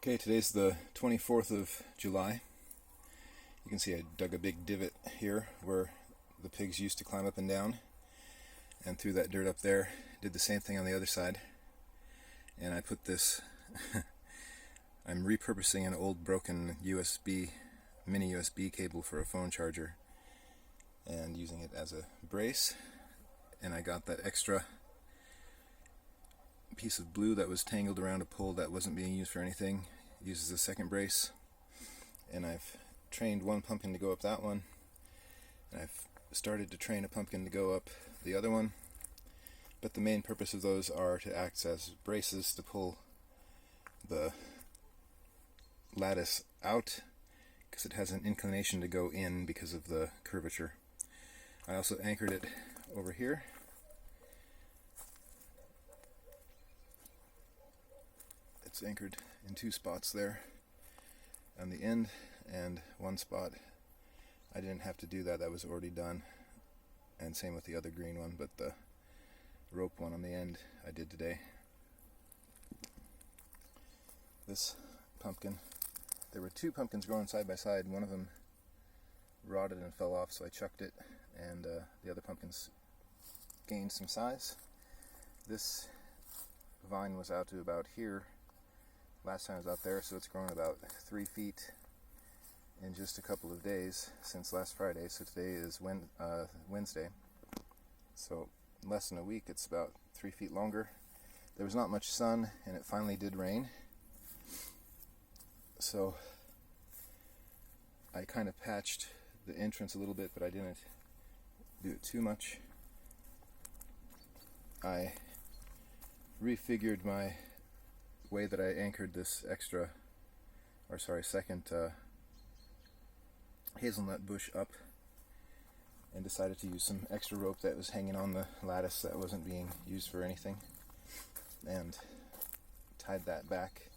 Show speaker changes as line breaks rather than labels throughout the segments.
Okay, today's the 24th of July. You can see I dug a big divot here where the pigs used to climb up and down, and threw that dirt up there. Did the same thing on the other side, and I put this I'm repurposing an old broken mini USB cable for a phone charger and using it as a brace. And I got that extra piece of blue that was tangled around a pole that wasn't being used for anything, used as a second brace. And I've trained one pumpkin to go up that one, and I've started to train a pumpkin to go up the other one. But the main purpose of those are to act as braces to pull the lattice out, because it has an inclination to go in because of the curvature. I also anchored it over here. It's anchored in two spots there on the end, and one spot I didn't have to do that was already done, and same with the other green one, but the rope one on the end I did today. This pumpkin, there were two pumpkins growing side by side. One of them rotted and fell off, so I chucked it, and the other pumpkins gained some size. This vine was out to about here last time I was out there, so it's grown about 3 feet in just a couple of days since last Friday. So today is Wednesday, so in less than a week it's about 3 feet longer. There was not much sun, and it finally did rain, so I kind of patched the entrance a little bit, but I didn't do it too much. I refigured my way that I anchored this second hazelnut bush up, and decided to use some extra rope that was hanging on the lattice that wasn't being used for anything, and tied that back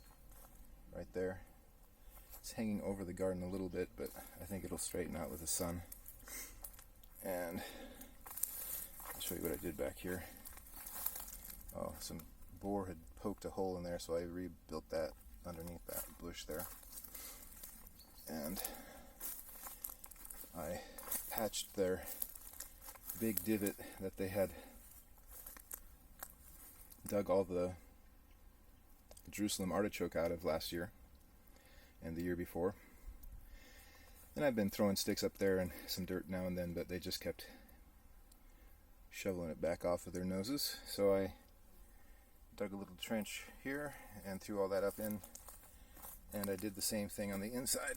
right there. It's hanging over the garden a little bit, but I think it'll straighten out with the sun. And I'll show you what I did back here. Oh, some boar had poked a hole in there, so I rebuilt that underneath that bush there. And I patched their big divot that they had dug all the Jerusalem artichoke out of last year and the year before. And I've been throwing sticks up there and some dirt now and then, but they just kept shoveling it back off with their noses. So I dug a little trench here and threw all that up in, and I did the same thing on the inside,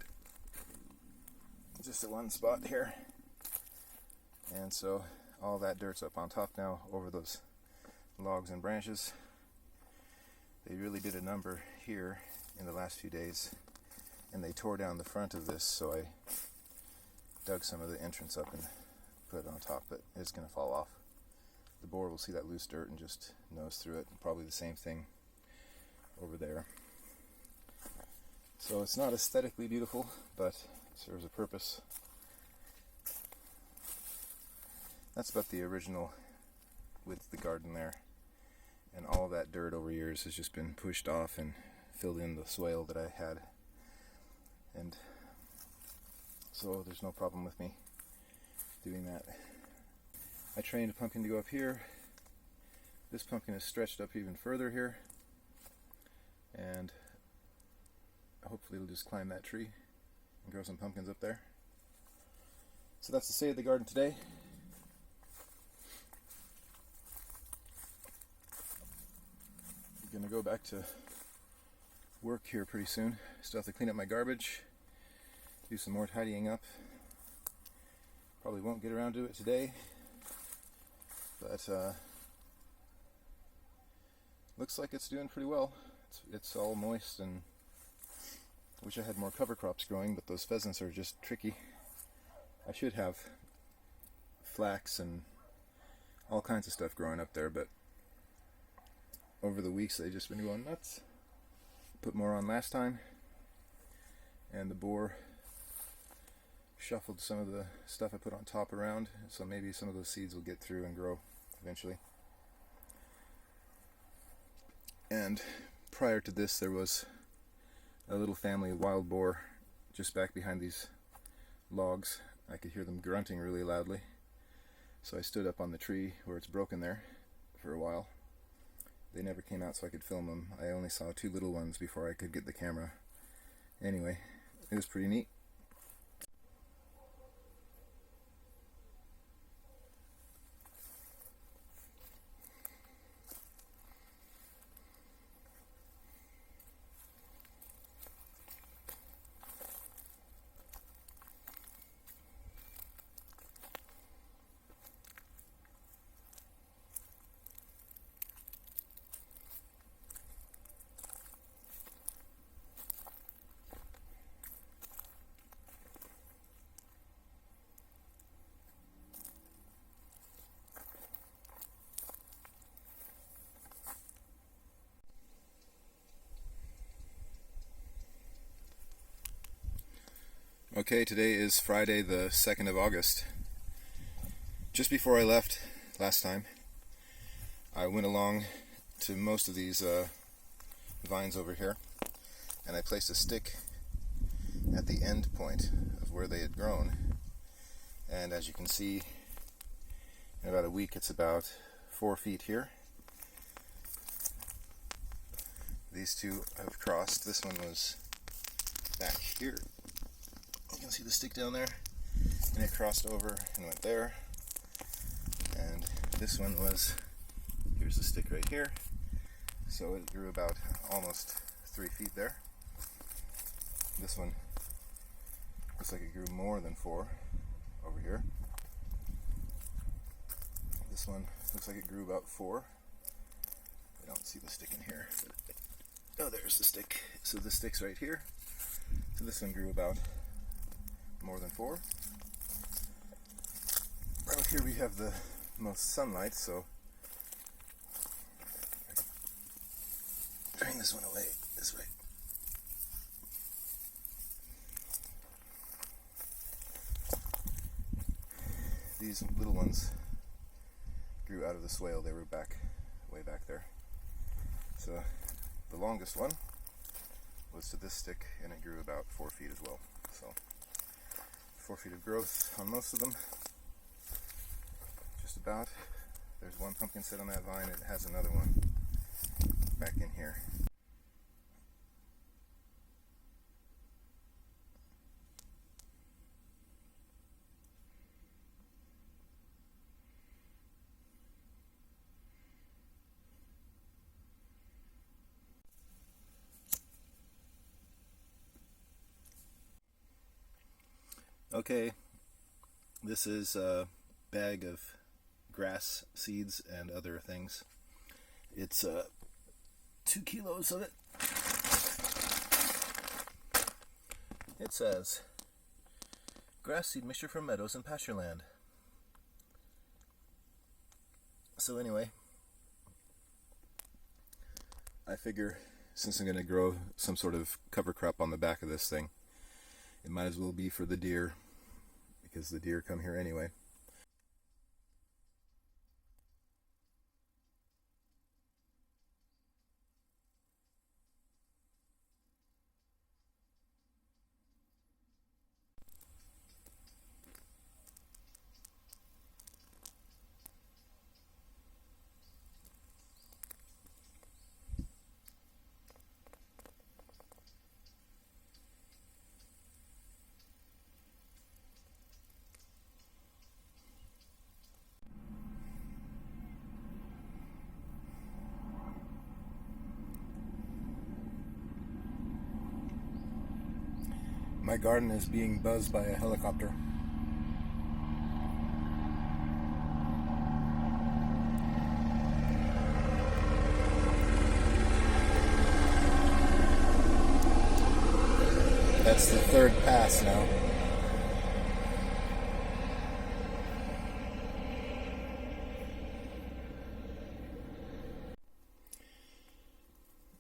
just at one spot here. And so all that dirt's up on top now over those logs and branches. They really did a number here in the last few days, and they tore down the front of this, so I dug some of the entrance up and put it on top, but it's going to fall off. The boar will see that loose dirt and just nose through it. Probably the same thing over there. So it's not aesthetically beautiful, but it serves a purpose. That's about the original width of the garden there. And all that dirt over years has just been pushed off and filled in the swale that I had. And so there's no problem with me doing that. I trained a pumpkin to go up here. This pumpkin is stretched up even further here, and hopefully it'll just climb that tree and grow some pumpkins up there. So that's the state of the garden today. I'm gonna go back to work here pretty soon. Still have to clean up my garbage, do some more tidying up. Probably won't get around to it today, but looks like it's doing pretty well. It's all moist, and I wish I had more cover crops growing, but those pheasants are just tricky. I should have flax and all kinds of stuff growing up there, but over the weeks they've just been going nuts. Put more on last time, and the boar shuffled some of the stuff I put on top around, so maybe some of those seeds will get through and grow eventually. And prior to this, there was a little family of wild boar just back behind these logs. I could hear them grunting really loudly. So I stood up on the tree where it's broken there for a while. They never came out so I could film them. I only saw two little ones before I could get the camera. Anyway, it was pretty neat. Okay, today is Friday the 2nd of August. Just before I left last time, I went along to most of these vines over here, and I placed a stick at the end point of where they had grown. And as you can see, in about a week it's about 4 feet here. These two have crossed. This one was back here. You can see the stick down there, and it crossed over and went there. And this one was, here's the stick right here, so it grew about almost 3 feet there. This one looks like it grew more than 4 over here. This one looks like it grew about 4. I don't see the stick in here. Oh, there's the stick. So the stick's right here. So this one grew about more than 4. Right here we have the most sunlight, so turn this one away this way. These little ones grew out of the swale. They were way back there. So the longest one was to this stick, and it grew about 4 feet as well. So 4 feet of growth on most of them, just about. There's one pumpkin set on that vine. It has another one back in here. Okay, this is a bag of grass seeds and other things. It's 2 kilos of it. It says, grass seed mixture from meadows and pasture land. So anyway, I figure since I'm going to grow some sort of cover crop on the back of this thing, it might as well be for the deer, because the deer come here anyway. My garden is being buzzed by a helicopter. That's the 3rd pass now.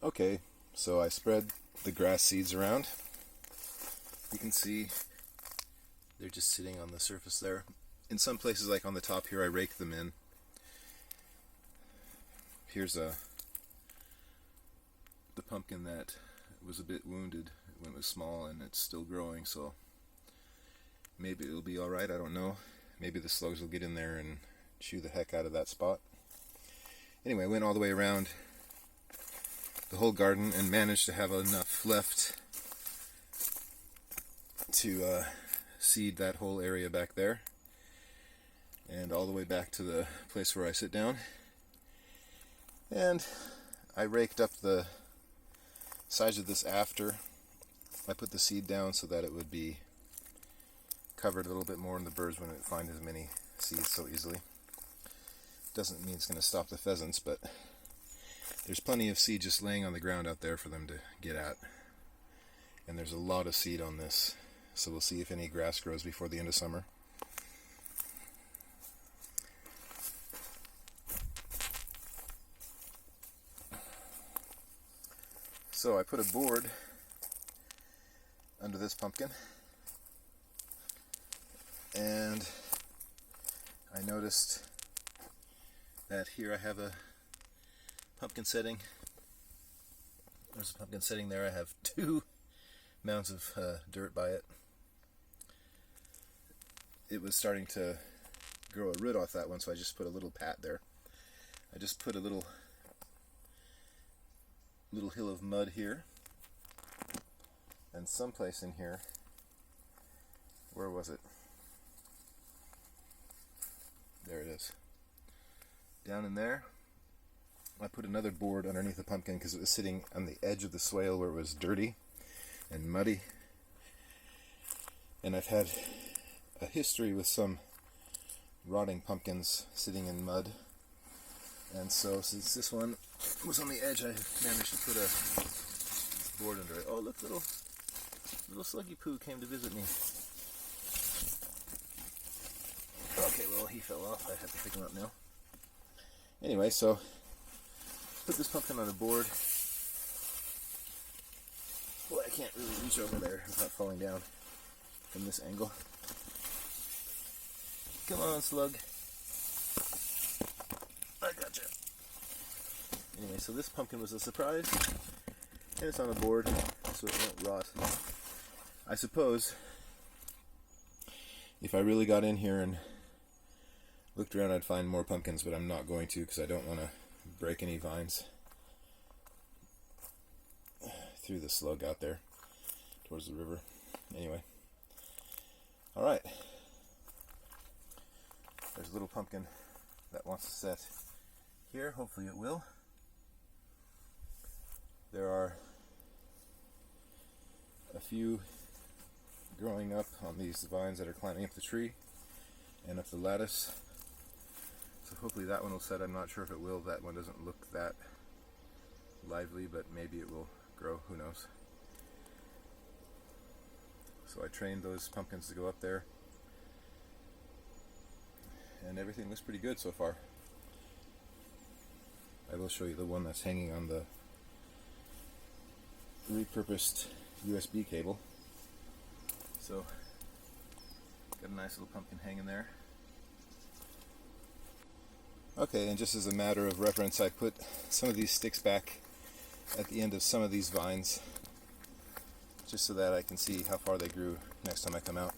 Okay, so I spread the grass seeds around. You can see they're just sitting on the surface there. In some places, like on the top here, I rake them in. Here's the pumpkin that was a bit wounded when it was small, and it's still growing, so maybe it'll be alright, I don't know. Maybe the slugs will get in there and chew the heck out of that spot. Anyway, I went all the way around the whole garden and managed to have enough left to seed that whole area back there, and all the way back to the place where I sit down. And I raked up the sides of this after I put the seed down so that it would be covered a little bit more, and the birds wouldn't find as many seeds so easily. Doesn't mean it's going to stop the pheasants, but there's plenty of seed just laying on the ground out there for them to get at. And there's a lot of seed on this, so we'll see if any grass grows before the end of summer. So I put a board under this pumpkin, and I noticed that here I have a pumpkin setting. There's a pumpkin setting there. I have 2 mounds of dirt by it. It was starting to grow a root off that one, so I just put a little pat there. I just put a little hill of mud here, and someplace in here, where was it? There it is. Down in there, I put another board underneath the pumpkin because it was sitting on the edge of the swale where it was dirty and muddy. And I've had a history with some rotting pumpkins sitting in mud. And so since this one was on the edge, I managed to put a board under it. Oh, look, little sluggy poo came to visit me. Okay, well, he fell off. I have to pick him up now. Anyway, so put this pumpkin on a board. Boy, I can't really reach over there without falling down from this angle. Come on, slug. I gotcha. Anyway, so this pumpkin was a surprise, and it's on a board, so it won't rot. I suppose if I really got in here and looked around, I'd find more pumpkins, but I'm not going to because I don't want to break any vines through the slug out there towards the river. Anyway, alright. There's a little pumpkin that wants to set here. Hopefully it will. There are a few growing up on these vines that are climbing up the tree and up the lattice. So hopefully that one will set. I'm not sure if it will. That one doesn't look that lively, but maybe it will grow. Who knows? So I trained those pumpkins to go up there, and everything looks pretty good so far. I will show you the one that's hanging on the repurposed USB cable. So got a nice little pumpkin hanging there. Okay, and just as a matter of reference, I put some of these sticks back at the end of some of these vines, just so that I can see how far they grew next time I come out.